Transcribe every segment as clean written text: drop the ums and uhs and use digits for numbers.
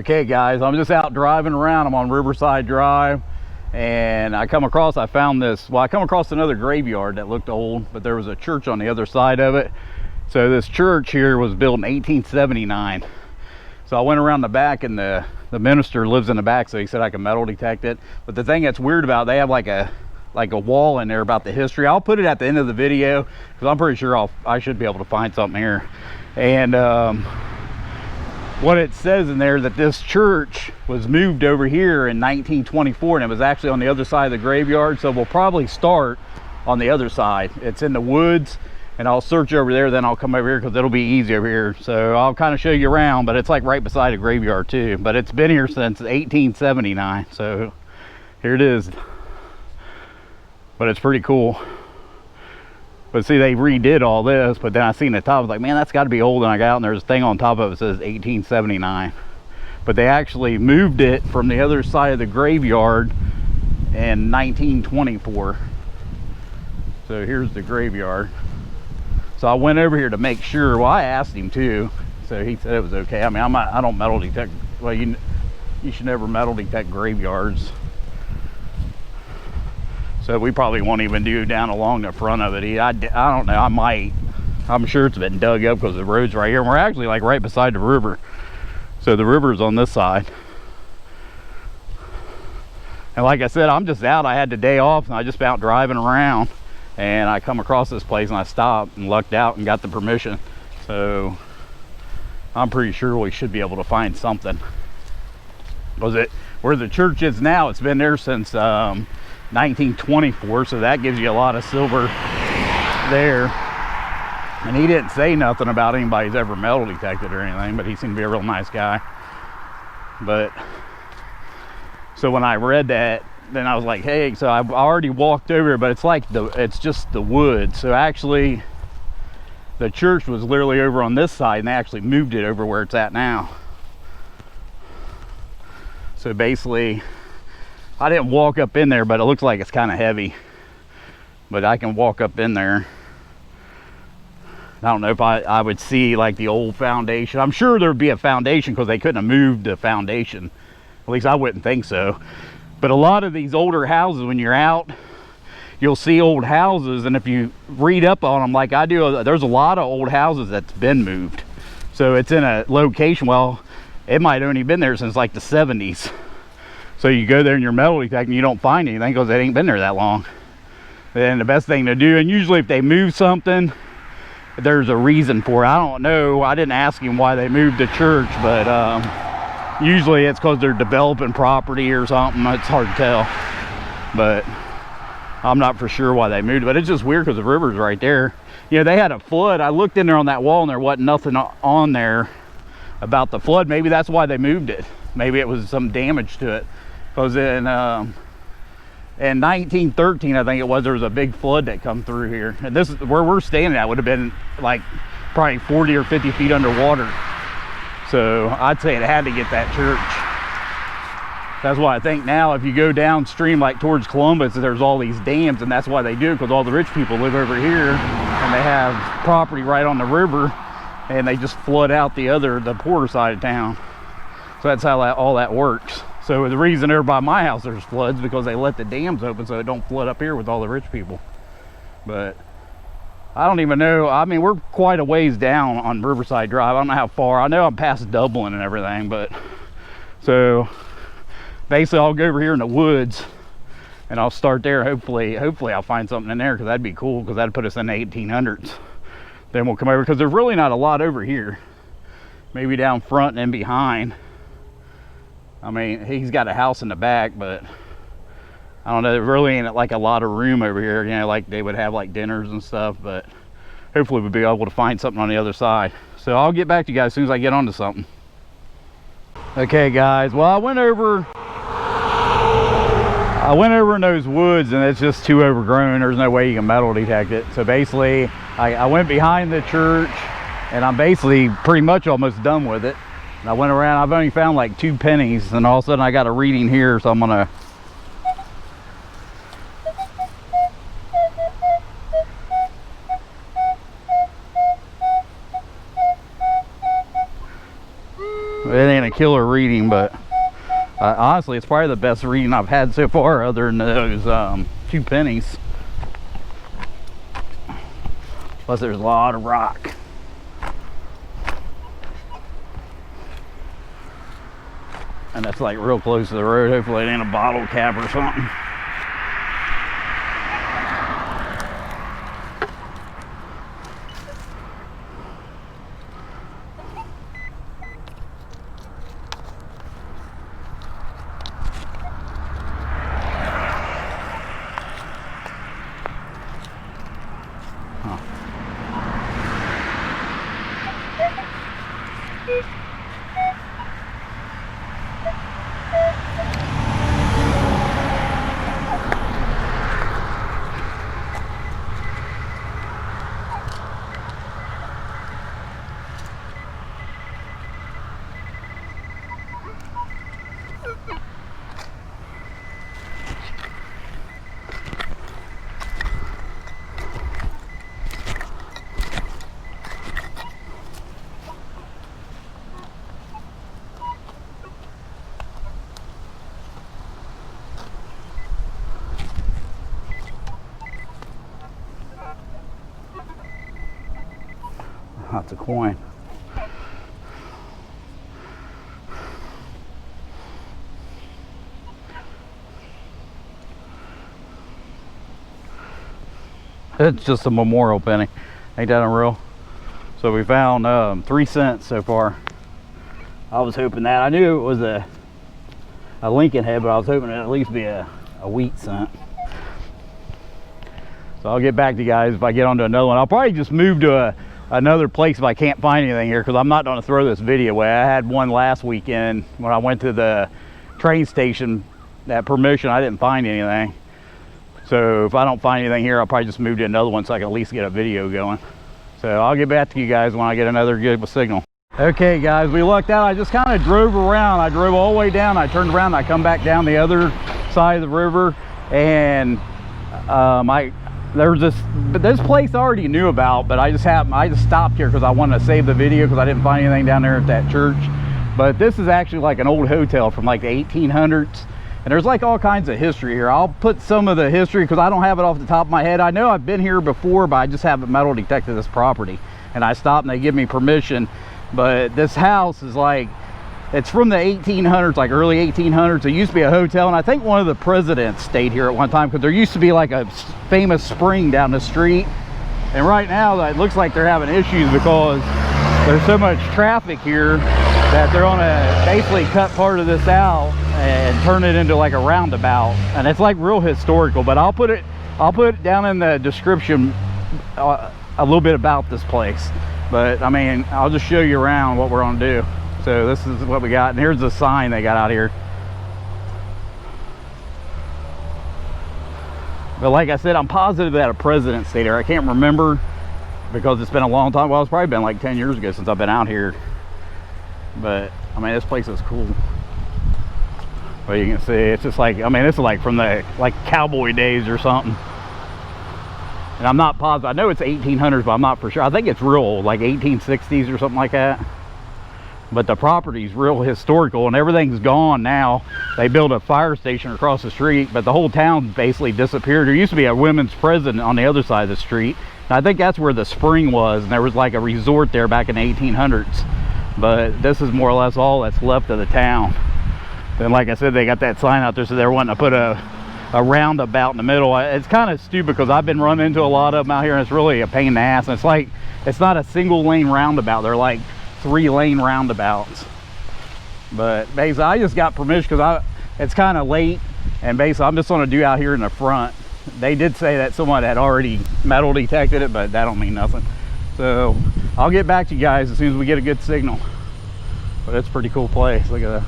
Okay guys, I'm just out driving around. I'm on Riverside Drive and I come across another graveyard that looked old, but there was a church on the other side of it. So this church here was built in 1879. So I went around the back, and the minister lives in the back, so he said I could metal detect it. But the thing that's weird about it, they have like a wall in there about the history. I'll put it at the end of the video because I'm pretty sure I should be able to find something here. And what it says in there, that this church was moved over here in 1924, and it was actually on the other side of the graveyard. So we'll probably start on the other side. It's in the woods, and I'll search over there, then I'll come over here because it'll be easy over here. So I'll kind of show you around, but it's like right beside a graveyard too. But it's been here since 1879, so here it is. But it's pretty cool. But see, they redid all this, but then I seen the top, I was like, man, that's got to be old. And I got out, and there's a thing on top of it that says 1879. But they actually moved it from the other side of the graveyard in 1924. So here's the graveyard. So I went over here to make sure. Well, I asked him too, so he said it was okay. I mean, I don't metal detect. Well, you should never metal detect graveyards. So we probably won't even do down along the front of it. I don't know, I might. I'm sure it's been dug up because the road's right here. And we're actually like right beside the river. So the river's on this side. And like I said, I'm just out. I had the day off and I just been out driving around. And I come across this place and I stopped and lucked out and got the permission. So I'm pretty sure we should be able to find something. Was where the church is now, it's been there since 1924, so that gives you a lot of silver there. And he didn't say nothing about anybody's ever metal detected or anything, but he seemed to be a real nice guy. But so when I read that, then I was like, hey, so I already walked over, but it's just the woods. So actually the church was literally over on this side, and they actually moved it over where it's at now. So basically, I didn't walk up in there, but it looks like it's kind of heavy. But I can walk up in there. I don't know if I would see like the old foundation. I'm sure there'd be a foundation because they couldn't have moved the foundation. At least I wouldn't think so. But a lot of these older houses, when you're out, you'll see old houses, and if you read up on them like I do, there's a lot of old houses that's been moved. So it's in a location, well, it might have only been there since like the 70s. So you go there and you're metal detecting, you don't find anything because it ain't been there that long. Then the best thing to do, and usually if they move something, there's a reason for it. I don't know, I didn't ask him why they moved the church, but usually it's because they're developing property or something. It's hard to tell, but I'm not for sure why they moved it. But it's just weird because the river's right there. You know, they had a flood. I looked in there on that wall and there wasn't nothing on there about the flood. Maybe that's why they moved it. Maybe it was some damage to it. Because in 1913, I think it was, there was a big flood that come through here. And this is where we're standing at, would have been like probably 40 or 50 feet underwater. So I'd say it had to get that church. That's why I think now if you go downstream like towards Columbus, there's all these dams, and that's why they do it, because all the rich people live over here and they have property right on the river, and they just flood out the poorer side of town. So that's how all that works. So the reason there by my house there's floods, because they let the dams open so it don't flood up here with all the rich people. But I don't even know. I mean, we're quite a ways down on Riverside Drive. I don't know how far. I know I'm past Dublin and everything, but so basically I'll go over here in the woods and I'll start there. Hopefully I'll find something in there, because that'd be cool, because that'd put us in the 1800s. Then we'll come over, because there's really not a lot over here. Maybe down front and behind. I mean, he's got a house in the back, but I don't know, there really ain't like a lot of room over here, you know, like they would have like dinners and stuff. But hopefully we'll be able to find something on the other side. So I'll get back to you guys as soon as I get onto something. Okay guys, well, I went over in those woods, and it's just too overgrown. There's no way you can metal detect it. So basically I went behind the church, and I'm basically pretty much almost done with it. And I went around, I've only found like 2 pennies, and all of a sudden I got a reading here, so I'm gonna ain't a killer reading, but honestly, it's probably the best reading I've had so far, other than those 2 pennies. Plus, there's a lot of rock. And that's like real close to the road. Hopefully it ain't a bottle cap or something. That's a coin. It's just a memorial penny. Ain't that unreal? So we found 3 cents so far. I was hoping that. I knew it was a Lincoln head, but I was hoping it'd at least be a wheat cent. So I'll get back to you guys if I get onto another one. I'll probably just move to another place if I can't find anything here, because I'm not going to throw this video away. I had one last weekend when I went to the train station, that permission, I didn't find anything. So if I don't find anything here, I'll probably just move to another one so I can at least get a video going. So I'll get back to you guys when I get another good signal. Okay guys, we lucked out. I just kind of drove around. I drove all the way down, I turned around, I come back down the other side of the river, and there's this place I already knew about, but I just stopped here because I wanted to save the video because I didn't find anything down there at that church. But this is actually like an old hotel from like the 1800s, and there's like all kinds of history here. I'll put some of the history because I don't have it off the top of my head. I know I've been here before, but I just haven't metal detected this property, and I stopped and they give me permission. But this house is like, it's from the 1800s, like early 1800s. It used to be a hotel, and I think one of the presidents stayed here at one time, because there used to be like a famous spring down the street. And right now it looks like they're having issues because there's so much traffic here that they're gonna basically cut part of this out and turn it into like a roundabout. And it's like real historical, but I'll put it down in the description a little bit about this place. But I mean, I'll just show you around what we're gonna do. So this is what we got, and here's the sign they got out here. But like I said, I'm positive that a president stayed here. I can't remember because it's been a long time. Well, it's probably been like 10 years ago since I've been out here. But I mean, this place is cool. But you can see, it's just like, I mean, it's like from the like cowboy days or something. And I'm not positive. I know it's 1800s, but I'm not for sure. I think it's real old, like 1860s or something like that. But the property's real historical, and everything's gone now. They built a fire station across the street, but the whole town basically disappeared. There used to be a women's prison on the other side of the street, and I think that's where the spring was, and there was like a resort there back in the 1800s. But this is more or less all that's left of the town. Then like I said, they got that sign out there, so they're wanting to put a roundabout in the middle. It's kind of stupid because I've been running into a lot of them out here, and it's really a pain in the ass. And it's like, it's not a single lane roundabout. They're like 3-lane roundabouts. But basically I just got permission because it's kind of late, and basically I'm just going to do out here in the front. They did say that someone had already metal detected it, but that don't mean nothing. So I'll get back to you guys as soon as we get a good signal. But it's a pretty cool place. Look at that.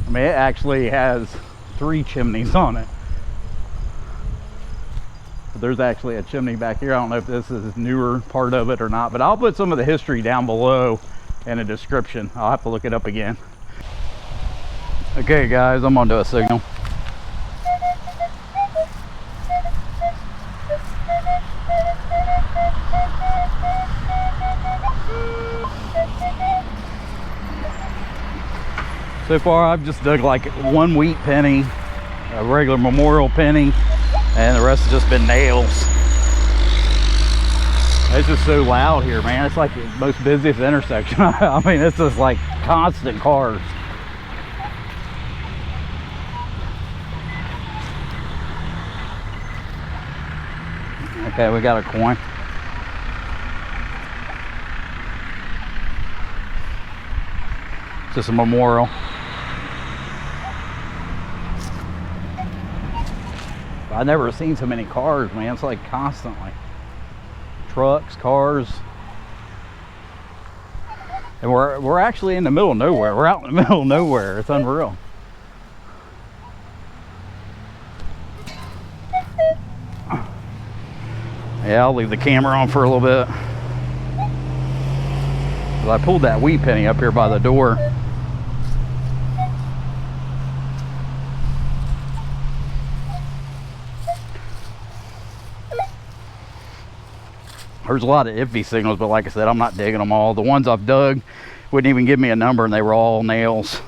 I mean, it actually has 3 chimneys on it. But there's actually a chimney back here. I don't know if this is a newer part of it or not, but I'll put some of the history down below in the description. I'll have to look it up again. Okay guys, I'm on to a signal. So far I've just dug like one wheat penny, a regular memorial penny, and the rest has just been nails. It's just so loud here, man. It's like the most busiest intersection. I mean, it's just like constant cars. Okay, we got a coin. It's just a memorial. I've never seen so many cars, man. It's like constantly. Trucks, cars. And we're actually in the middle of nowhere. We're out in the middle of nowhere. It's unreal. Yeah, I'll leave the camera on for a little bit. But I pulled that wheat penny up here by the door. There's a lot of iffy signals, but like I said, I'm not digging them all. The ones I've dug wouldn't even give me a number, and they were all nails.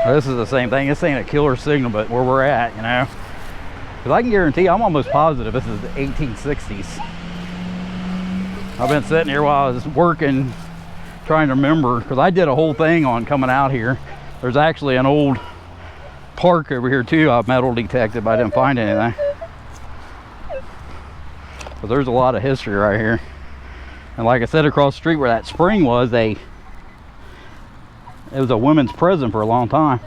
This is the same thing. This ain't a killer signal, but where we're at, you know, because I can guarantee, I'm almost positive this is the 1860s. I've been sitting here while I was working trying to remember, because I did a whole thing on coming out here. There's actually an old park over here too I've metal detected, but I didn't find anything. But there's a lot of history right here. And like I said, across the street where that spring was, it was a women's prison for a long time.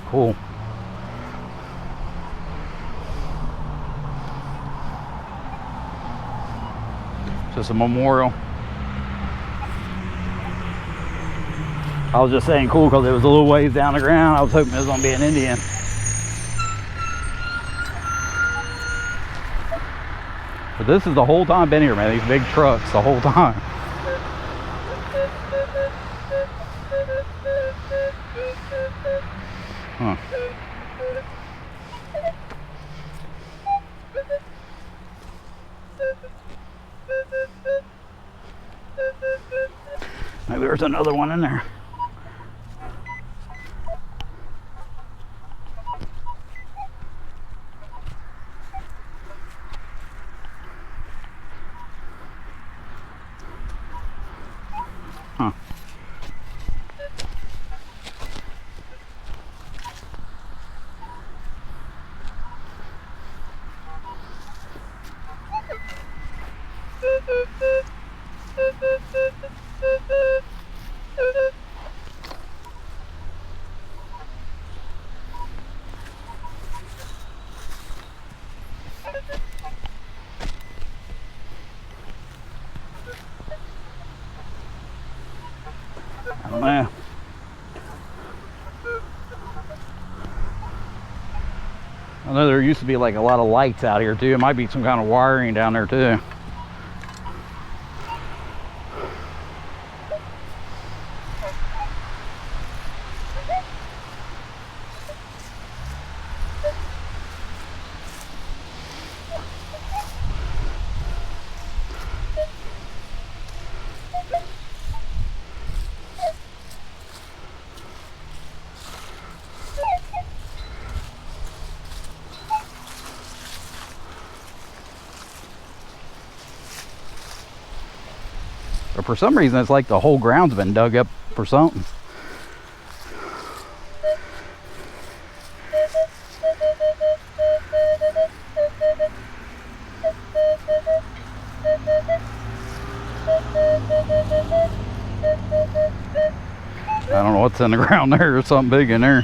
Cool. Just a memorial. I was just saying cool because it was a little ways down the ground. I was hoping it was going to be an Indian. But this is the whole time I've been here, man. These big trucks the whole time. Huh. Maybe there's another one in there. Huh. I don't know. I know there used to be like a lot of lights out here too. It might be some kind of wiring down there too. But for some reason, it's like the whole ground's been dug up for something. I don't know what's in the ground there. There's something big in there.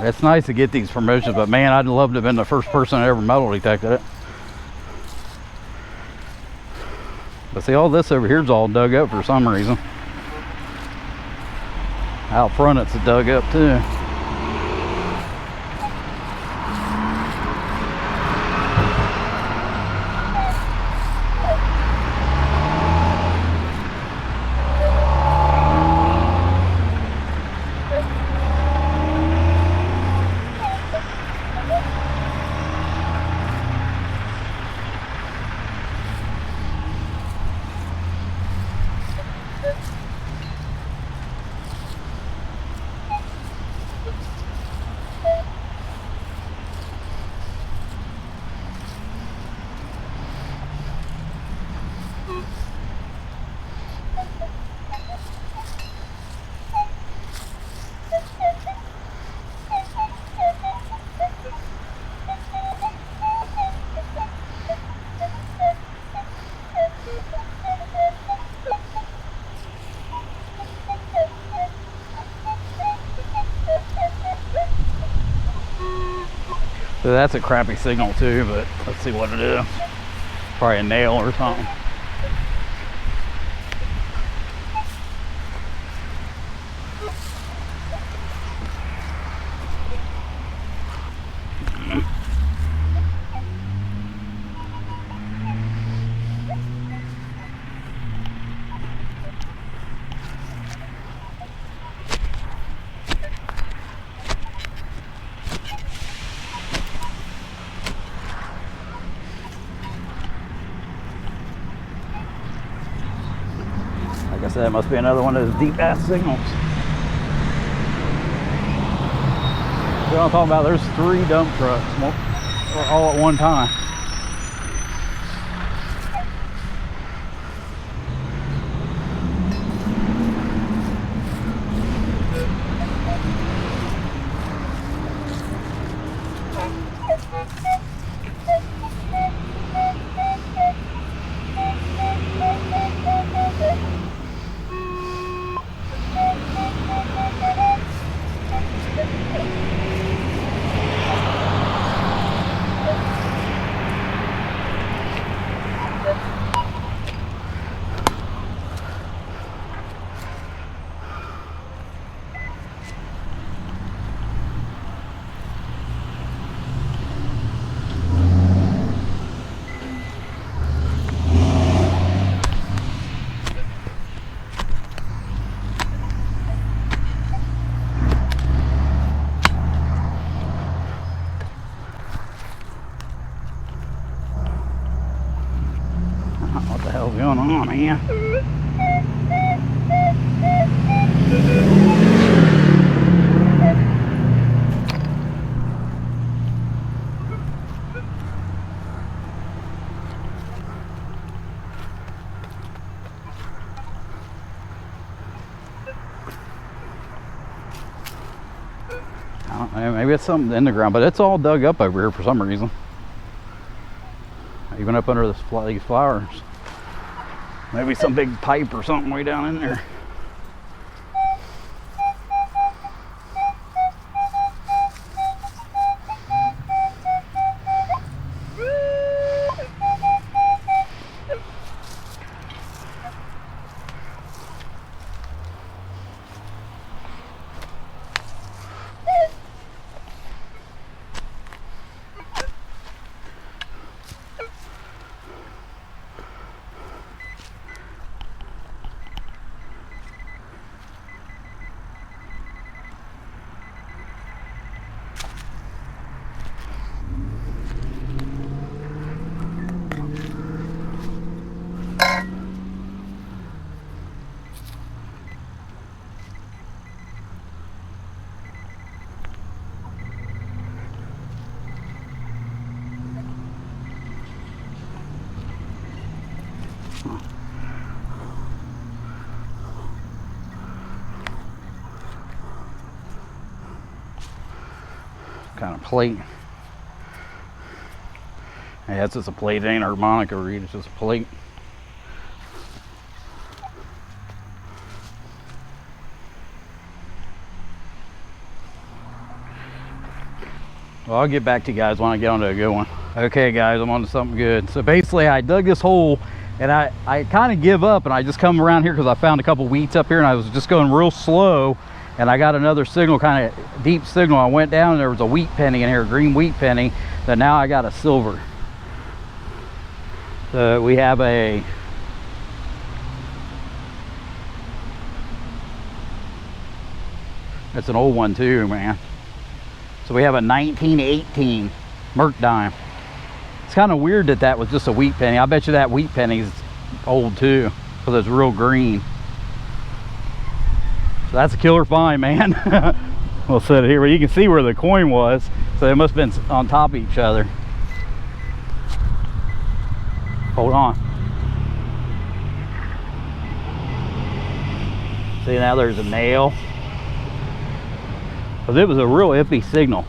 It's nice to get these promotions, but man, I'd love to have been the first person that ever metal detected it. But see, all this over here is all dug up for some reason. Out front it's dug up too. So that's a crappy signal too, but let's see what it is. Probably a nail or something. Like I said, it must be another one of those deep ass signals. You know what I'm talking about? There's 3 dump trucks all at one time. What the hell's going on here? I don't know, maybe it's something in the ground, but it's all dug up over here for some reason. Even up under these flowers. Maybe some big pipe or something way down in there. Kind of plate. Yeah, it's just a plate. It ain't a harmonica reed, it's just a plate. Well, I'll get back to you guys when I get onto a good one. Okay guys, I'm on to something good. So basically I dug this hole and I kind of give up, and I just come around here because I found a couple wheats up here, and I was just going real slow, and I got another signal, kind of deep signal. I went down and there was a wheat penny in here, a green wheat penny, that now I got a silver. So we have a it's an old one too, man. So we have a 1918 Merc dime. It's kind of weird that that was just a wheat penny. I bet you that wheat penny's old too, because it's real green. So that's a killer find, man. We'll set it here, but you can see where the coin was. So they must have been on top of each other. Hold on. See, now there's a nail. Because it was a real iffy signal.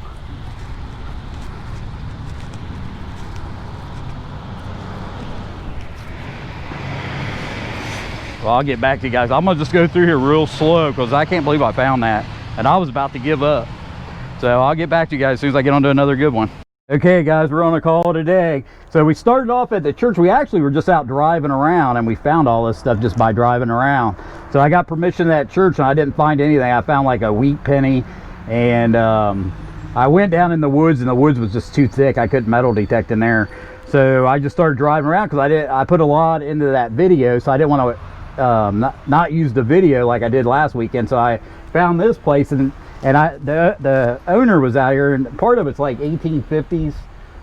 Well, I'll get back to you guys. I'm gonna just go through here real slow because I can't believe I found that, and I was about to give up. So I'll get back to you guys as soon as I get onto another good one. Okay guys, we're on a call today. So we started off at the church. We actually were just out driving around, and we found all this stuff just by driving around. So I got permission to that church and I didn't find anything. I found like a wheat penny, and I went down in the woods, and the woods was just too thick. I couldn't metal detect in there. So I just started driving around because I put a lot into that video, so I didn't want to not use the video like I did last weekend. So I found this place, and the owner was out here, and part of it's like 1850s,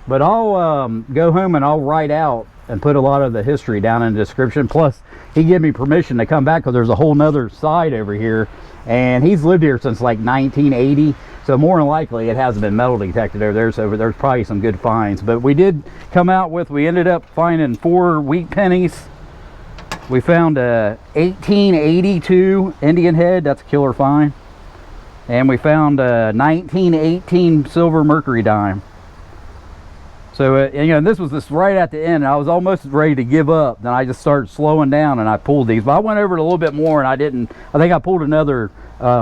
but I'll go home and I'll write out and put a lot of the history down in the description. Plus he gave me permission to come back because there's a whole nother side over here, and he's lived here since like 1980, so more than likely it hasn't been metal detected over there. So there's probably some good finds. But we did come out with, we ended up finding 4 wheat pennies. We found a 1882 Indian head. That's a killer find. And we found a 1918 silver mercury dime. So you know, this was just right at the end, and I was almost ready to give up. Then I just started slowing down and I pulled these. But I went over it a little bit more, and I think I pulled another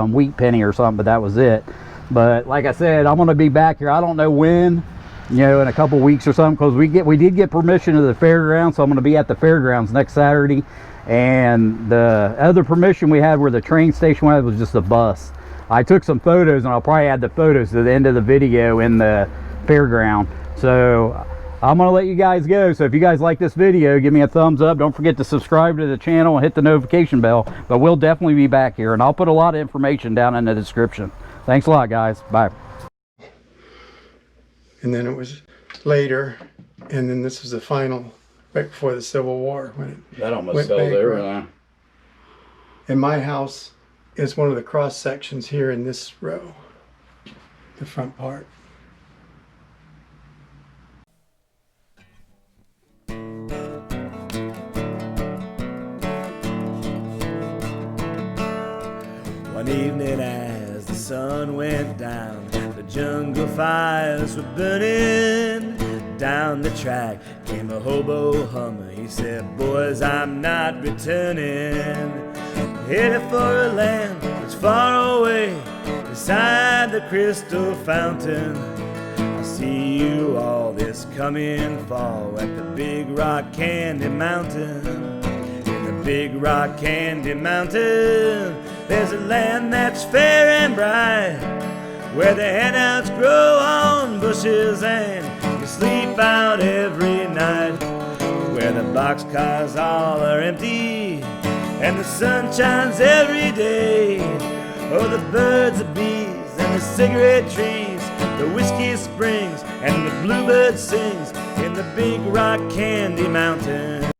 wheat penny or something, but that was it. But like I said, I'm going to be back here. I don't know when, you know, in a couple weeks or something, because we did get permission to the fairgrounds. So I'm going to be at the fairgrounds next Saturday. And the other permission we had where the train station was just a bus. I took some photos, and I'll probably add the photos to the end of the video in the fairground. So I'm gonna let you guys go. So if you guys like this video, give me a thumbs up. Don't forget to subscribe to the channel and hit the notification bell. But we'll definitely be back here, and I'll put a lot of information down in the description. Thanks a lot, guys. Bye. And then it was later, and then this was the final, right before the Civil War, when it That almost went fell there. bankrupt. And my house is one of the cross sections here in this row, the front part. One evening as the sun went down, the jungle fires were burning. Down the track came a hobo hummer. He said, "Boys, I'm not returning. Headed for a land that's far away, beside the crystal fountain. I see you all this coming fall at the Big Rock Candy Mountain. In the Big Rock Candy Mountain, there's a land that's fair and bright, where the handouts grow on bushes and you sleep out every night, where the boxcars all are empty and the sun shines every day. Oh, the birds, the bees, and the cigarette trees, the whiskey springs, and the bluebird sings in the Big Rock Candy Mountain."